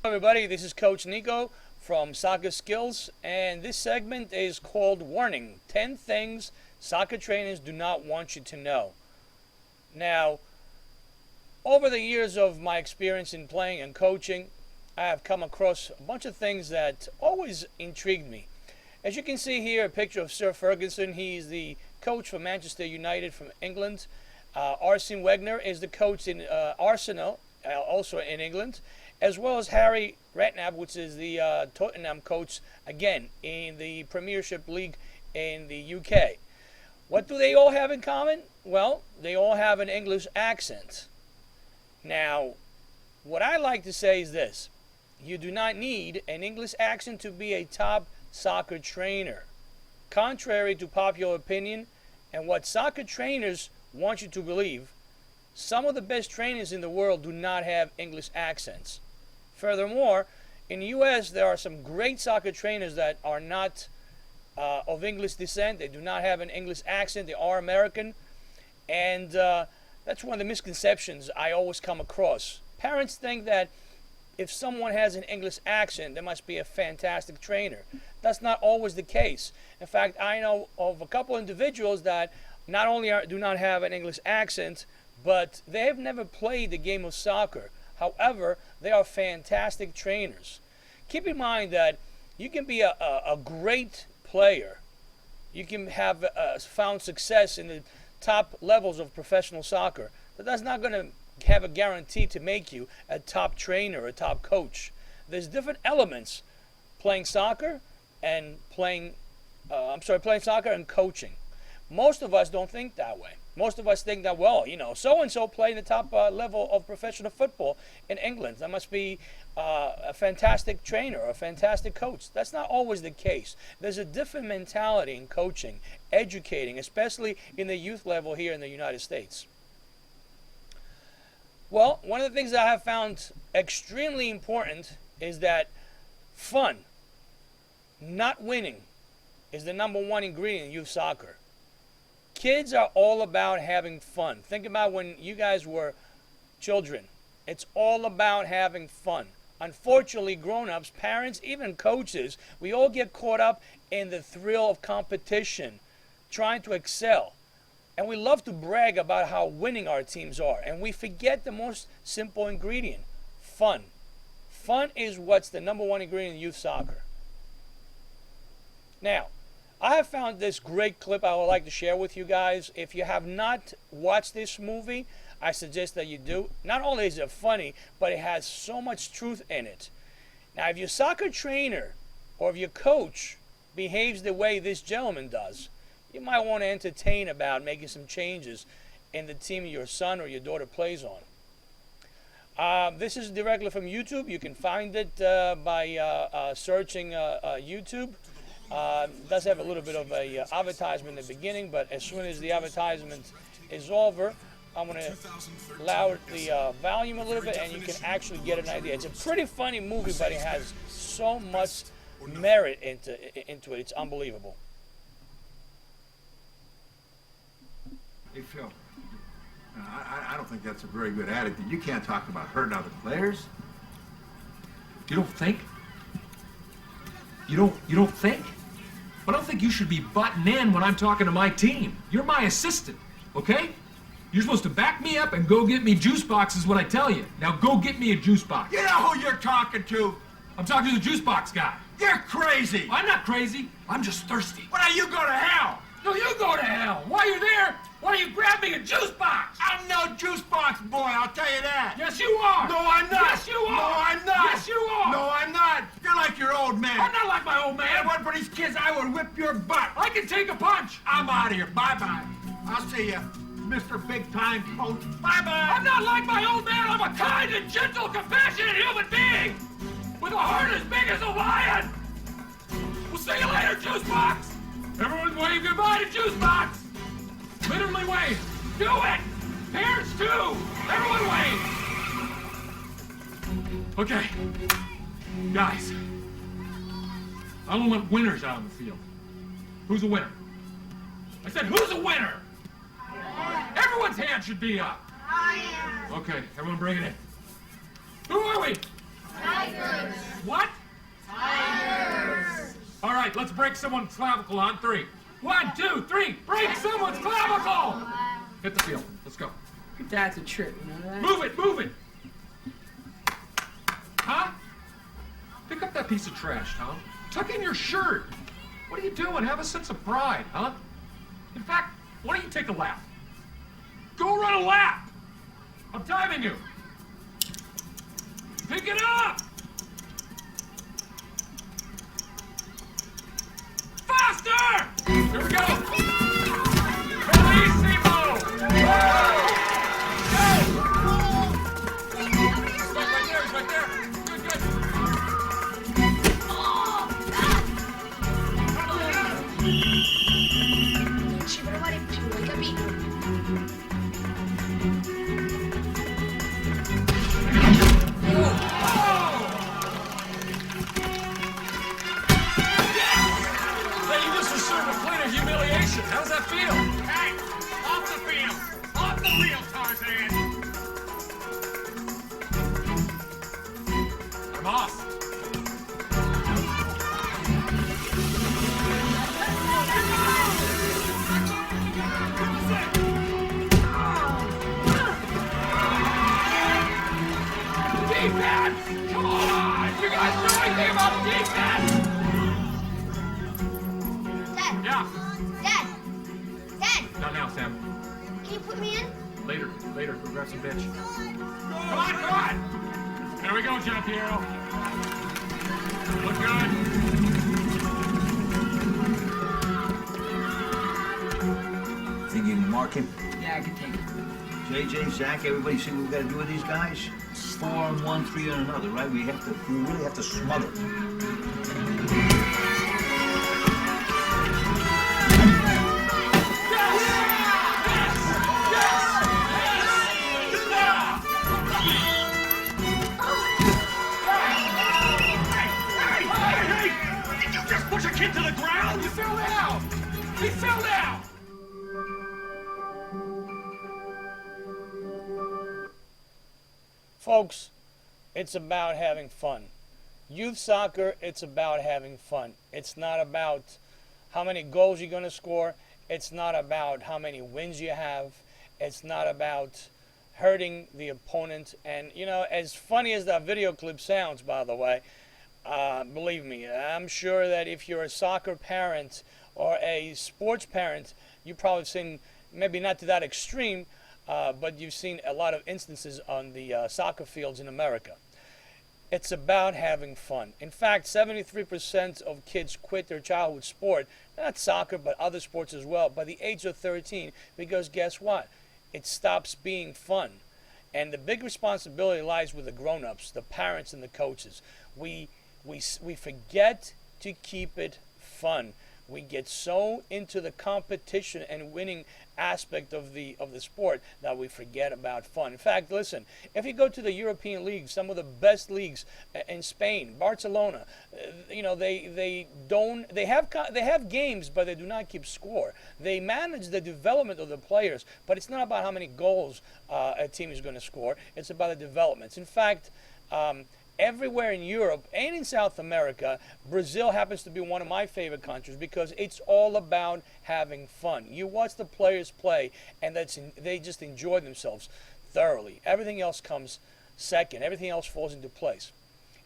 Everybody, this is Coach Nico from Soccer Skills, and this segment is called Warning, 10 Things Soccer Trainers Do Not Want You to Know. Now, over the years of my experience in playing and coaching, I have come across a bunch of things that always intrigued me. As you can see here, a picture of Sir Ferguson. He's the coach for Manchester United from England. Arsene Wenger is the coach in Arsenal, also in England, as well as Harry Redknapp, which is the Tottenham coach, again, in the Premiership League in the UK. What do they all have in common? Well, they all have an English accent. Now, what I like to say is this. You do not need an English accent to be a top soccer trainer. Contrary to popular opinion and what soccer trainers want you to believe, some of the best trainers in the world do not have English accents. Furthermore, in the U.S., there are some great soccer trainers that are not of English descent. They do not have an English accent. They are American. And that's one of the misconceptions I always come across. Parents think that if someone has an English accent, they must be a fantastic trainer. That's not always the case. In fact, I know of a couple individuals that not only do not have an English accent, but they have never played the game of soccer. However, they are fantastic trainers. Keep in mind that you can be a great player. You can have found success in the top levels of professional soccer, but that's not going to have a guarantee to make you a top trainer, a top coach. There's different elements playing soccer and playing soccer and coaching. Most of us don't think that way. Most of us think that, well, you know, so-and-so played the top level of professional football in England. That must be a fantastic trainer, a fantastic coach. That's not always the case. There's a different mentality in coaching, educating, especially in the youth level here in the United States. Well, one of the things that I have found extremely important is that fun, not winning, is the #1 ingredient in youth soccer. Kids are all about having fun. Think about when you guys were children. It's all about having fun. Unfortunately, grown-ups, parents, even coaches, we all get caught up in the thrill of competition, trying to excel. And we love to brag about how winning our teams are. And we forget the most simple ingredient, fun. Fun is what's the #1 ingredient in youth soccer. Now, I have found this great clip I would like to share with you guys. If you have not watched this movie, I suggest that you do. Not only is it funny, but it has so much truth in it. Now, if your soccer trainer or if your coach behaves the way this gentleman does, you might want to entertain about making some changes in the team your son or your daughter plays on. This is directly from YouTube. You can find it by searching YouTube. It does have a little bit of a advertisement in the beginning, but as soon as the advertisement is over, I'm going to lower the volume a little bit and you can actually get an idea. It's a pretty funny movie, but it has so much merit into it. It's unbelievable. Hey, Phil, I don't think that's a very good attitude. You can't talk about hurting other players. You don't think? You don't think? I don't think you should be butting in when I'm talking to my team. You're my assistant, okay? You're supposed to back me up and go get me juice boxes when I tell you. Now go get me a juice box. You know who you're talking to? I'm talking to the juice box guy. You're crazy. I'm not crazy. I'm just thirsty. Why don't you go to hell? No, you go to hell. While you're there, why don't you grab me a juice box? I'm no juice box boy, I'll tell you that. Yes, you are. No, I'm not. Yes, you are. No, I'm not. Yes, you are. No, I'm not. You're like your old man. I'm not like my old If it man. weren't for these kids, I would whip your butt. I can take a punch. I'm out of here. Bye-bye. I'll see you, Mr. Big Time Coach. Bye-bye. I'm not like my old man. I'm a kind and gentle, compassionate human being with a heart as big as a lion. We'll see you later, juice box. Everyone wave goodbye to juice box. Literally wave. Do it. Parents too. Everyone wave. Okay. Guys, I don't want winners out on the field. Who's a winner? I said, who's a winner? Everyone's hand should be up. Okay, everyone bring it in. Who are we? Tigers. let's break someone's clavicle on 3. 1, 2, 3. Break someone's clavicle! Hit the field. Let's go. Your dad's a trip, you know that? Move it, move it! Huh? Pick up that piece of trash, Tom. Tuck in your shirt. What are you doing? Have a sense of pride, huh? In fact, why don't you take a lap? Go run a lap! I'm timing you. Pick it up! Faster! Here we go! Bellissimo! Go! Stop right there, he's right there. Good, good. Non ci provare più, hai capito? Hey, you just deserve a plate of humiliation. How does that feel? Hey, off the field! Off the wheel, Tarzan! I'm off. Defense! Come on! You guys know anything about defense? Dad! Yeah. Dad! Dad! Not now, Sam. Can you put me in? Later. Go grab some bitch. Come on! There we go, Giampiero. Look good. Think you can mark him? Yeah, I can take it. JJ, Zach, everybody see what we gotta do with these guys? 4 on one, 3 on another, right? We really have to smother. Did you just push a kid to the ground? He fell down! He fell down! Folks, it's about having fun. Youth soccer, it's about having fun. It's not about how many goals you're going to score. It's not about how many wins you have. It's not about hurting the opponent. And, you know, as funny as that video clip sounds, by the way, believe me, I'm sure that if you're a soccer parent or a sports parent, you've probably seen, maybe not to that extreme, but you've seen a lot of instances on the soccer fields in America. It's about having fun. In fact, 73% of kids quit their childhood sport, not soccer, but other sports as well, by the age of 13, because guess what? It stops being fun. And the big responsibility lies with the grown-ups, the parents and the coaches. We forget to keep it fun. We get so into the competition and winning aspect of the sport that we forget about fun. In fact, listen, if you go to the European leagues, some of the best leagues in Spain, Barcelona, you know, they have games, but they do not keep score. They manage the development of the players, but it's not about how many goals a team is going to score. It's about the developments. In fact, everywhere in Europe and in South America, Brazil happens to be one of my favorite countries because it's all about having fun. You watch the players play, and they just enjoy themselves thoroughly. Everything else comes second. Everything else falls into place.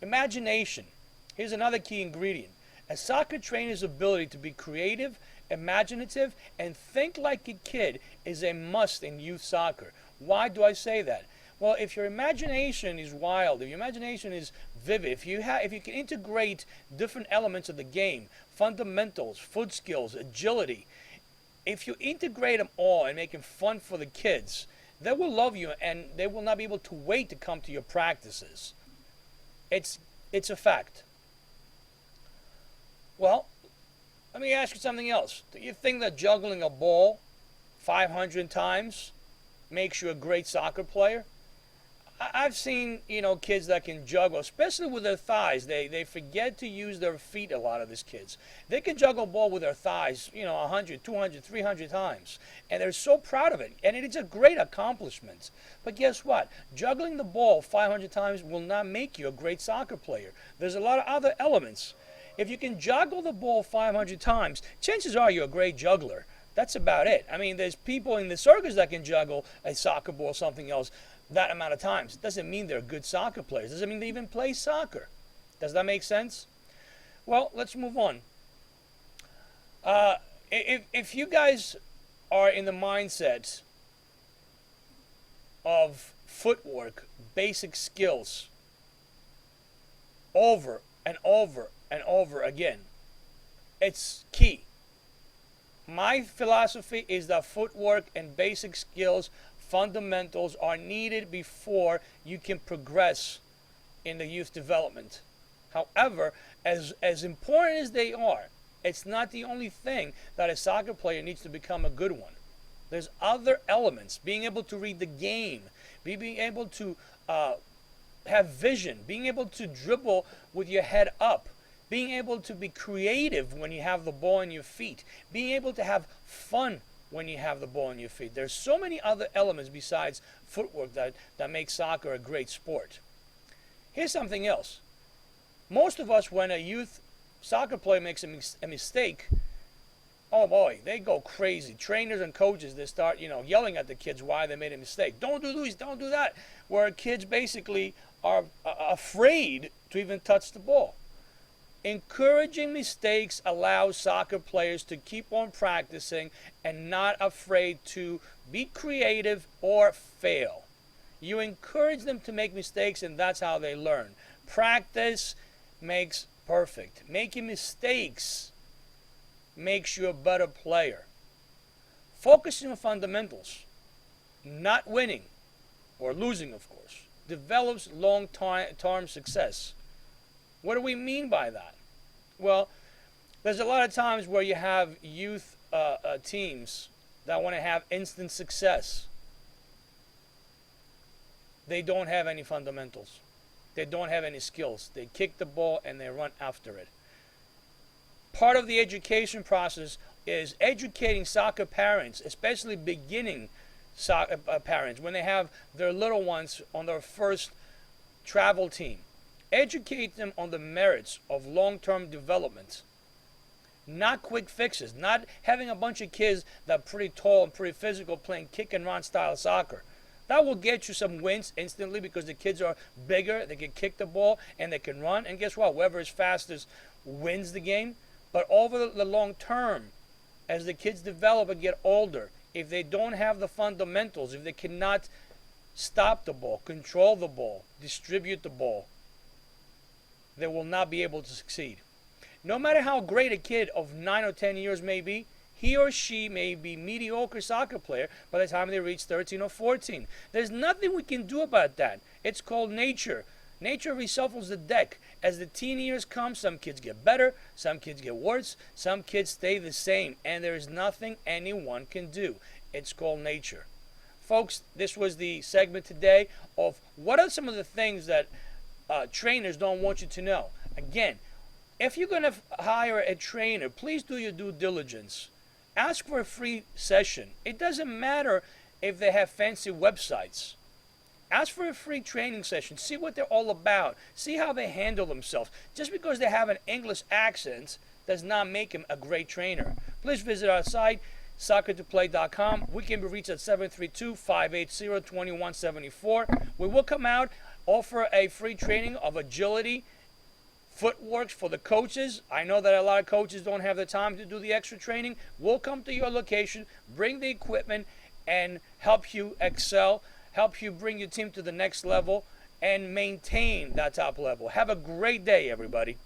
Imagination. Here's another key ingredient. A soccer trainer's ability to be creative, imaginative, and think like a kid is a must in youth soccer. Why do I say that? Well, if your imagination is wild, if your imagination is vivid, if you can integrate different elements of the game, fundamentals, foot skills, agility, if you integrate them all and make them fun for the kids, they will love you and they will not be able to wait to come to your practices. It's a fact. Well, let me ask you something else. Do you think that juggling a ball 500 times makes you a great soccer player? I've seen, you know, kids that can juggle, especially with their thighs. They forget to use their feet, a lot of these kids. They can juggle a ball with their thighs, you know, 100, 200, 300 times. And they're so proud of it. And it's a great accomplishment. But guess what? Juggling the ball 500 times will not make you a great soccer player. There's a lot of other elements. If you can juggle the ball 500 times, chances are you're a great juggler. That's about it. I mean, there's people in the circus that can juggle a soccer ball or something else that amount of times. Doesn't mean they're good soccer players. Doesn't mean they even play soccer. Does that make sense? Well, let's move on. If you guys are in the mindset of footwork, basic skills, over and over and over again, it's key. My philosophy is that footwork and basic skills, fundamentals, are needed before you can progress in the youth development. However, as important as they are, it's not the only thing that a soccer player needs to become a good one. There's other elements. Being able to read the game, being able to have vision, being able to dribble with your head up, being able to be creative when you have the ball in your feet, being able to have fun when you have the ball in your feet. There's so many other elements besides footwork that make soccer a great sport. Here's something else. Most of us, when a youth soccer player makes a mistake, oh boy, they go crazy. Trainers and coaches, they start, yelling at the kids why they made a mistake. Don't do this, don't do that. Where kids basically are afraid to even touch the ball. Encouraging mistakes allows soccer players to keep on practicing and not afraid to be creative or fail. You encourage them to make mistakes, and that's how they learn. Practice makes perfect. Making mistakes makes you a better player. Focusing on fundamentals, not winning or losing, of course, develops long-term success. What do we mean by that? Well, there's a lot of times where you have youth teams that want to have instant success. They don't have any fundamentals. They don't have any skills. They kick the ball and they run after it. Part of the education process is educating soccer parents, especially beginning soccer parents, when they have their little ones on their first travel team. Educate them on the merits of long-term development. Not quick fixes. Not having a bunch of kids that are pretty tall and pretty physical playing kick and run style soccer. That will get you some wins instantly because the kids are bigger, they can kick the ball, and they can run. And guess what? Whoever is fastest wins the game. But over the long term, as the kids develop and get older, if they don't have the fundamentals, if they cannot stop the ball, control the ball, distribute the ball, they will not be able to succeed. No matter how great a kid of 9 or 10 years may be, he or she may be mediocre soccer player by the time they reach 13 or 14. There's nothing we can do about that. It's called nature. Nature reshuffles the deck. As the teen years come, some kids get better, some kids get worse, some kids stay the same, and there is nothing anyone can do. It's called nature. Folks, this was the segment today of what are some of the things that trainers don't want you to know. Again, if you're going to hire a trainer, please do your due diligence. Ask for a free session. It doesn't matter if they have fancy websites. Ask for a free training session. See what they're all about. See how they handle themselves. Just because they have an English accent does not make them a great trainer. Please visit our site, soccertoplay.com. We can be reached at 732-580-2174. We will come out, offer a free training of agility, footwork for the coaches. I know that a lot of coaches don't have the time to do the extra training. We'll come to your location, bring the equipment, and help you excel, help you bring your team to the next level, and maintain that top level. Have a great day, everybody.